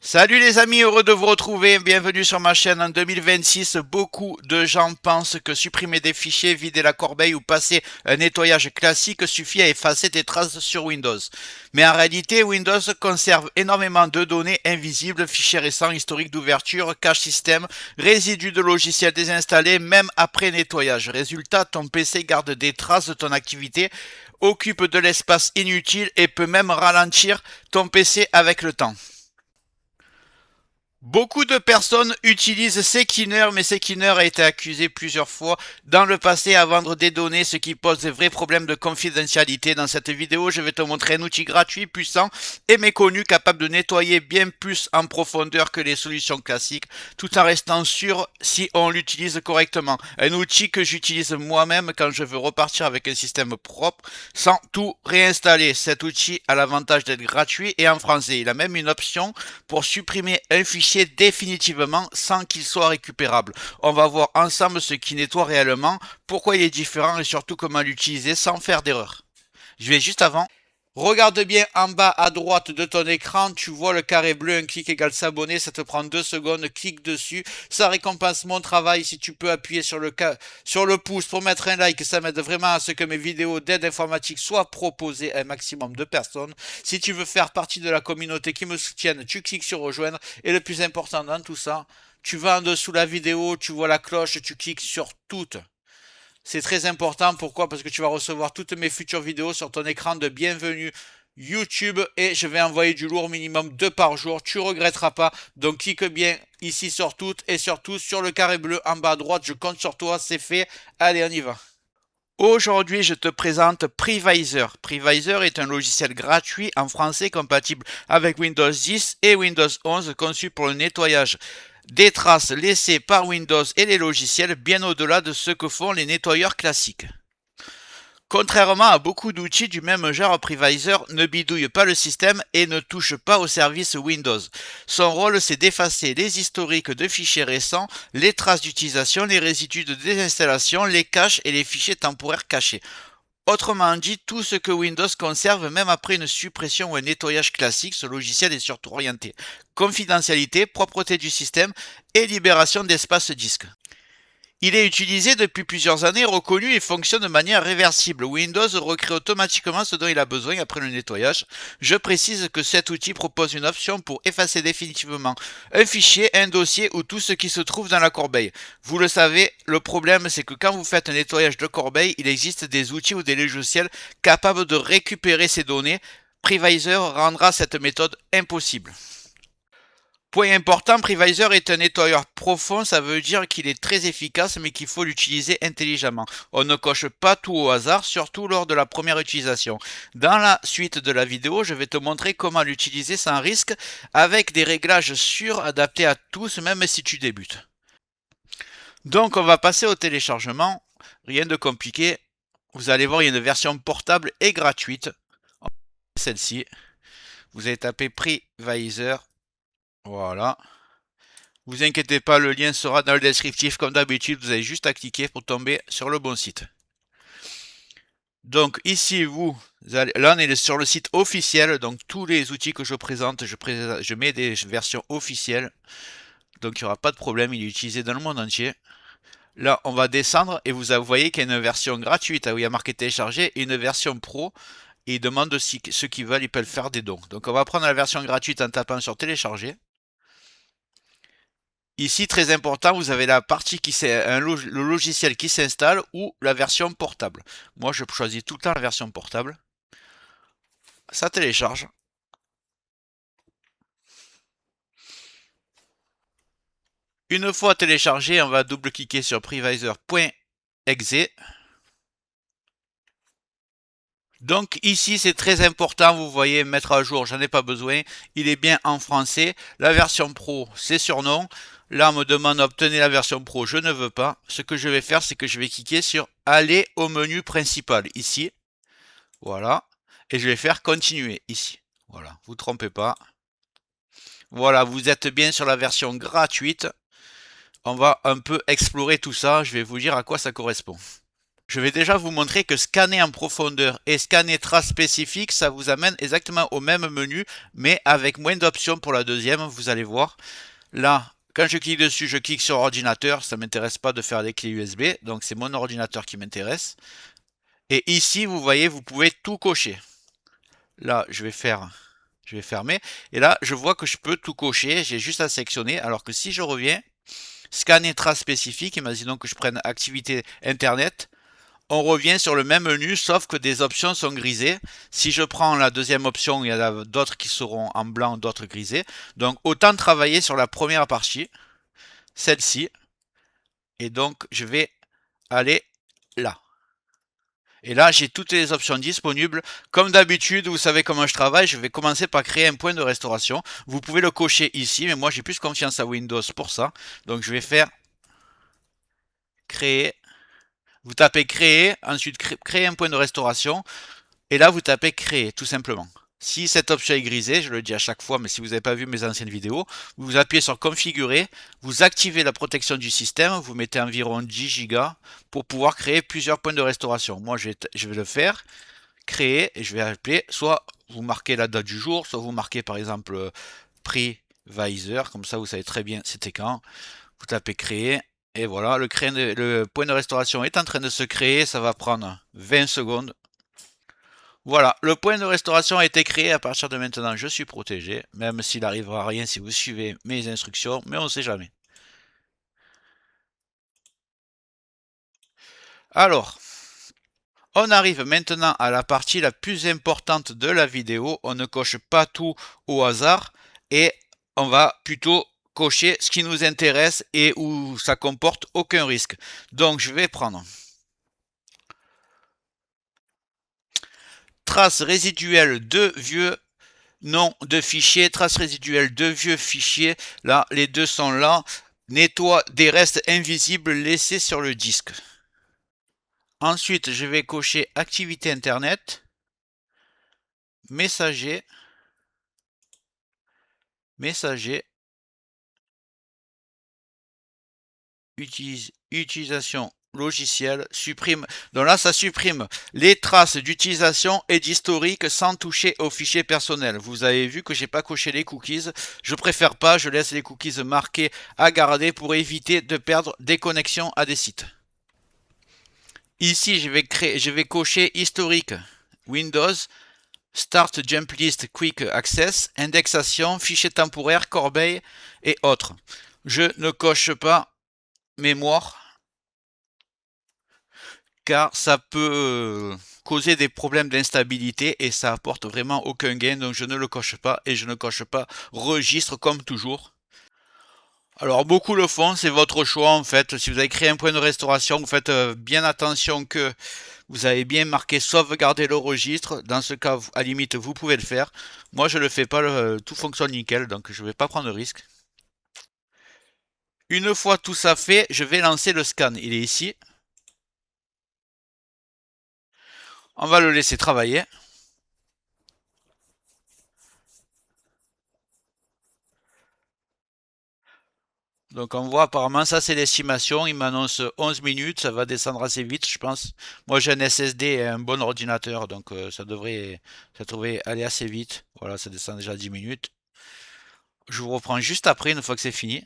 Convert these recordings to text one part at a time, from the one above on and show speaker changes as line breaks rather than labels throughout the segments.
Salut les amis, heureux de vous retrouver, bienvenue sur ma chaîne. En 2026, beaucoup de gens pensent que supprimer des fichiers, vider la corbeille ou passer un nettoyage classique suffit à effacer des traces sur Windows. Mais en réalité, Windows conserve énormément de données invisibles, fichiers récents, historiques d'ouverture, cache système, résidus de logiciels désinstallés, même après nettoyage. Résultat, ton PC garde des traces de ton activité, occupe de l'espace inutile et peut même ralentir ton PC avec le temps. Beaucoup de personnes utilisent Seekiner, mais Seekiner a été accusé plusieurs fois dans le passé à vendre des données, ce qui pose de vrais problèmes de confidentialité. Dans cette vidéo, je vais te montrer un outil gratuit, puissant et méconnu, capable de nettoyer bien plus en profondeur que les solutions classiques, tout en restant sûr si on l'utilise correctement. Un outil que j'utilise moi-même quand je veux repartir avec un système propre, sans tout réinstaller. Cet outil a l'avantage d'être gratuit et en français. Il a même une option pour supprimer un fichier définitivement sans qu'il soit récupérable. On va voir ensemble ce qui nettoie réellement, pourquoi il est différent et surtout comment l'utiliser sans faire d'erreur. Je vais juste avant. Regarde bien en bas à droite de ton écran, tu vois le carré bleu, un clic égale s'abonner, ça te prend 2 secondes, clique dessus, ça récompense mon travail. Si tu peux appuyer sur le pouce pour mettre un like, ça m'aide vraiment à ce que mes vidéos d'aide informatique soient proposées à un maximum de personnes. Si tu veux faire partie de la communauté qui me soutienne, tu cliques sur rejoindre, et le plus important dans tout ça, tu vas en dessous de la vidéo, tu vois la cloche, tu cliques sur toutes. C'est très important, pourquoi? Parce que tu vas recevoir toutes mes futures vidéos sur ton écran de bienvenue YouTube et je vais envoyer du lourd, minimum 2 par jour. Tu regretteras pas, donc clique bien ici sur toutes et surtout sur le carré bleu en bas à droite. Je compte sur toi, c'est fait. Allez, on y va. Aujourd'hui, je te présente Privisor. Privisor est un logiciel gratuit en français compatible avec Windows 10 et Windows 11, conçu pour le nettoyage des traces laissées par Windows et les logiciels, bien au-delà de ce que font les nettoyeurs classiques. Contrairement à beaucoup d'outils du même genre, Privisor ne bidouille pas le système et ne touche pas au service Windows. Son rôle, c'est d'effacer les historiques de fichiers récents, les traces d'utilisation, les résidus de désinstallation, les caches et les fichiers temporaires cachés. Autrement dit, tout ce que Windows conserve même après une suppression ou un nettoyage classique, ce logiciel est surtout orienté confidentialité, propreté du système et libération d'espace disque. Il est utilisé depuis plusieurs années, reconnu et fonctionne de manière réversible. Windows recrée automatiquement ce dont il a besoin après le nettoyage. Je précise que cet outil propose une option pour effacer définitivement un fichier, un dossier ou tout ce qui se trouve dans la corbeille. Vous le savez, le problème c'est que quand vous faites un nettoyage de corbeille, il existe des outils ou des logiciels capables de récupérer ces données. Privisor rendra cette méthode impossible. Point important, Privisor est un nettoyeur profond, ça veut dire qu'il est très efficace mais qu'il faut l'utiliser intelligemment. On ne coche pas tout au hasard, surtout lors de la première utilisation. Dans la suite de la vidéo, je vais te montrer comment l'utiliser sans risque avec des réglages sûrs adaptés à tous, même si tu débutes. Donc on va passer au téléchargement, rien de compliqué. Vous allez voir, il y a une version portable et gratuite. Celle-ci, vous allez taper Privisor. Voilà. Vous inquiétez pas, le lien sera dans le descriptif comme d'habitude, vous avez juste à cliquer pour tomber sur le bon site. Donc ici, là on est sur le site officiel, donc tous les outils que je présente, je mets des versions officielles. Donc il n'y aura pas de problème, il est utilisé dans le monde entier. Là on va descendre et vous voyez qu'il y a une version gratuite où il y a marqué télécharger et une version pro. Et il demande si ceux qui veulent, ils peuvent faire des dons. Donc on va prendre la version gratuite en tapant sur télécharger. Ici, très important, vous avez la partie le logiciel qui s'installe ou la version portable. Moi, je choisis tout le temps la version portable. Ça télécharge. Une fois téléchargé, on va double-cliquer sur privisor.exe. Donc ici, c'est très important, vous voyez, mettre à jour, j'en ai pas besoin. Il est bien en français. La version pro, c'est sur non. Là, on me demande d'obtenir la version pro, je ne veux pas. Ce que je vais faire, c'est que je vais cliquer sur aller au menu principal, ici. Voilà. Et je vais faire continuer, ici. Voilà, vous ne trompez pas. Voilà, vous êtes bien sur la version gratuite. On va un peu explorer tout ça, je vais vous dire à quoi ça correspond. Je vais déjà vous montrer que scanner en profondeur et scanner traces spécifiques, ça vous amène exactement au même menu, mais avec moins d'options pour la deuxième, vous allez voir. Là, quand je clique dessus, je clique sur ordinateur, ça ne m'intéresse pas de faire des clés USB, donc c'est mon ordinateur qui m'intéresse. Et ici, vous voyez, vous pouvez tout cocher. Là, je vais fermer, et là, je vois que je peux tout cocher, j'ai juste à sélectionner, alors que si je reviens, scanner traces spécifiques, imaginons que je prenne activité internet, on revient sur le même menu, sauf que des options sont grisées. Si je prends la deuxième option, il y en a d'autres qui seront en blanc, d'autres grisées. Donc autant travailler sur la première partie, celle-ci, et donc je vais aller là. Et là, j'ai toutes les options disponibles. Comme d'habitude, vous savez comment je travaille, je vais commencer par créer un point de restauration. Vous pouvez le cocher ici, mais moi j'ai plus confiance à Windows pour ça. Donc je vais faire créer. Vous tapez créer, ensuite créer un point de restauration. Et là, vous tapez créer, tout simplement. Si cette option est grisée, je le dis à chaque fois, mais si vous n'avez pas vu mes anciennes vidéos, vous appuyez sur configurer, vous activez la protection du système, vous mettez environ 10 Go pour pouvoir créer plusieurs points de restauration. Moi, je vais le faire, créer, et je vais appeler, soit vous marquez la date du jour, soit vous marquez par exemple prix Visor, comme ça vous savez très bien c'était quand. Vous tapez créer, et voilà, le point de restauration est en train de se créer, ça va prendre 20 secondes. Voilà, le point de restauration a été créé. À partir de maintenant, je suis protégé, même s'il n'arrivera rien si vous suivez mes instructions, mais on ne sait jamais. Alors, on arrive maintenant à la partie la plus importante de la vidéo. On ne coche pas tout au hasard et on va plutôt cocher ce qui nous intéresse et où ça comporte aucun risque. Donc, je vais prendre traces résiduelles de vieux nom de fichier, traces résiduelles de vieux fichiers. Là, les deux sont là. Nettoie des restes invisibles laissés sur le disque. Ensuite, je vais cocher activité internet, messager, messager, utilisation logicielle, supprime. Donc là, ça supprime les traces d'utilisation et d'historique sans toucher aux fichiers personnels. Vous avez vu que j'ai pas coché les cookies. Je préfère pas, je laisse les cookies marqués à garder pour éviter de perdre des connexions à des sites. Ici, je vais cocher historique Windows, Start Jump List Quick Access, indexation, fichier temporaire, corbeille et autres. Je ne coche pas mémoire car ça peut causer des problèmes d'instabilité et ça apporte vraiment aucun gain, donc je ne le coche pas et je ne coche pas registre comme toujours. Alors beaucoup le font, c'est votre choix en fait. Si vous avez créé un point de restauration, vous faites bien attention que vous avez bien marqué sauvegarder le registre. Dans ce cas, à la limite, vous pouvez le faire. Moi, je le fais pas, tout fonctionne nickel, donc je ne vais pas prendre de risque. Une fois tout ça fait, je vais lancer le scan. Il est ici. On va le laisser travailler. Donc on voit apparemment ça c'est l'estimation, il m'annonce 11 minutes, ça va descendre assez vite je pense. Moi j'ai un SSD et un bon ordinateur donc ça devrait aller assez vite. Voilà, ça descend déjà à 10 minutes. Je vous reprends juste après une fois que c'est fini.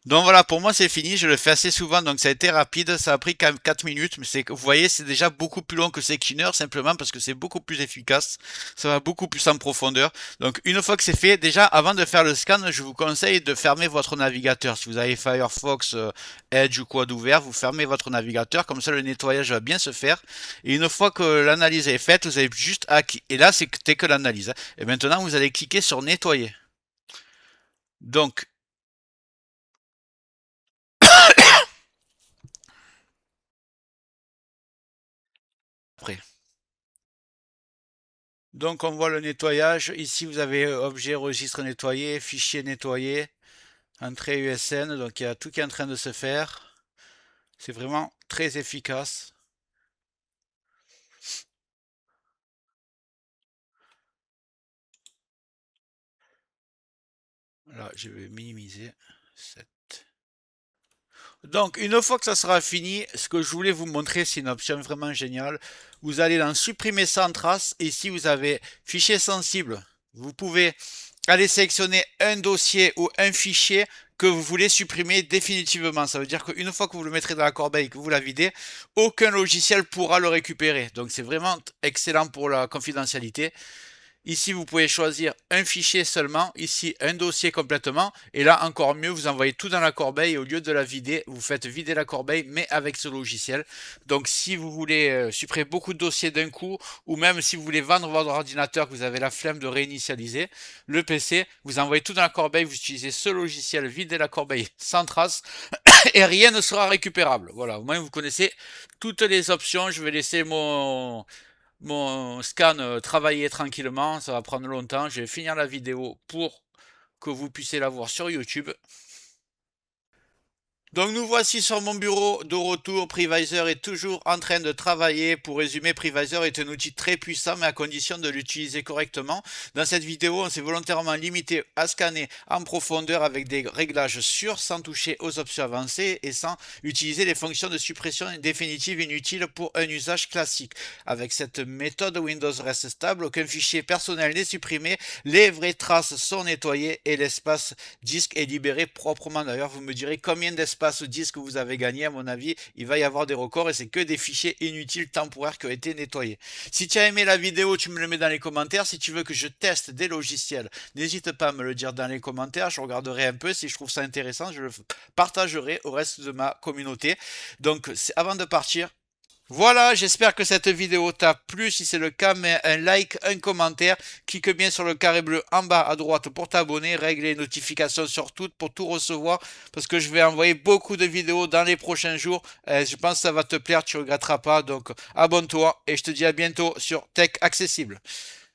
Donc voilà, pour moi c'est fini, je le fais assez souvent, donc ça a été rapide, ça a pris quand même 4 minutes, mais vous voyez, c'est déjà beaucoup plus long que Sekiner, simplement parce que c'est beaucoup plus efficace, ça va beaucoup plus en profondeur. Donc une fois que c'est fait, déjà avant de faire le scan, je vous conseille de fermer votre navigateur. Si vous avez Firefox, Edge ou quoi d'ouvert, vous fermez votre navigateur, comme ça le nettoyage va bien se faire. Et une fois que l'analyse est faite, vous avez juste à... Et là c'était que l'analyse, hein. Et maintenant vous allez cliquer sur nettoyer. Donc après. Donc on voit le nettoyage. Ici vous avez objet, registre nettoyé, fichier nettoyé, entrée USN. Donc il y a tout qui est en train de se faire. C'est vraiment très efficace. Là je vais minimiser. 7. Donc, une fois que ça sera fini, ce que je voulais vous montrer, c'est une option vraiment géniale. Vous allez dans supprimer sans trace et ici vous avez fichier sensible. Vous pouvez aller sélectionner un dossier ou un fichier que vous voulez supprimer définitivement. Ça veut dire qu'une fois que vous le mettrez dans la corbeille et que vous la videz, aucun logiciel pourra le récupérer. Donc c'est vraiment excellent pour la confidentialité. Ici, vous pouvez choisir un fichier seulement, ici un dossier complètement, et là encore mieux, vous envoyez tout dans la corbeille et au lieu de la vider, vous faites vider la corbeille, mais avec ce logiciel. Donc si vous voulez supprimer beaucoup de dossiers d'un coup, ou même si vous voulez vendre votre ordinateur, que vous avez la flemme de réinitialiser le PC, vous envoyez tout dans la corbeille, vous utilisez ce logiciel, videz la corbeille sans trace, et rien ne sera récupérable. Voilà, au moins vous connaissez toutes les options. Je vais laisser mon scan travailler tranquillement, ça va prendre longtemps. Je vais finir la vidéo pour que vous puissiez la voir sur YouTube. Donc nous voici sur mon bureau de retour. Previsor est toujours en train de travailler. Pour résumer, Previsor est un outil très puissant mais à condition de l'utiliser correctement. Dans cette vidéo, on s'est volontairement limité à scanner en profondeur avec des réglages sûrs sans toucher aux options avancées et sans utiliser les fonctions de suppression définitive inutiles pour un usage classique. Avec cette méthode, Windows reste stable, aucun fichier personnel n'est supprimé, les vraies traces sont nettoyées et l'espace disque est libéré proprement. D'ailleurs, vous me direz combien d'espace disque vous avez gagné. À mon avis, il va y avoir des records et c'est que des fichiers inutiles temporaires qui ont été nettoyés. Si tu as aimé la vidéo, tu me le mets dans les commentaires. Si tu veux que je teste des logiciels, n'hésite pas à me le dire dans les commentaires. Je regarderai un peu. Si je trouve ça intéressant, je le partagerai au reste de ma communauté. Donc, avant de partir, voilà, j'espère que cette vidéo t'a plu. Si c'est le cas, mets un like, un commentaire. Clique bien sur le carré bleu en bas à droite pour t'abonner. Règle les notifications sur toutes pour tout recevoir. Parce que je vais envoyer beaucoup de vidéos dans les prochains jours. Je pense que ça va te plaire, tu ne regretteras pas. Donc abonne-toi et je te dis à bientôt sur Tech Accessible.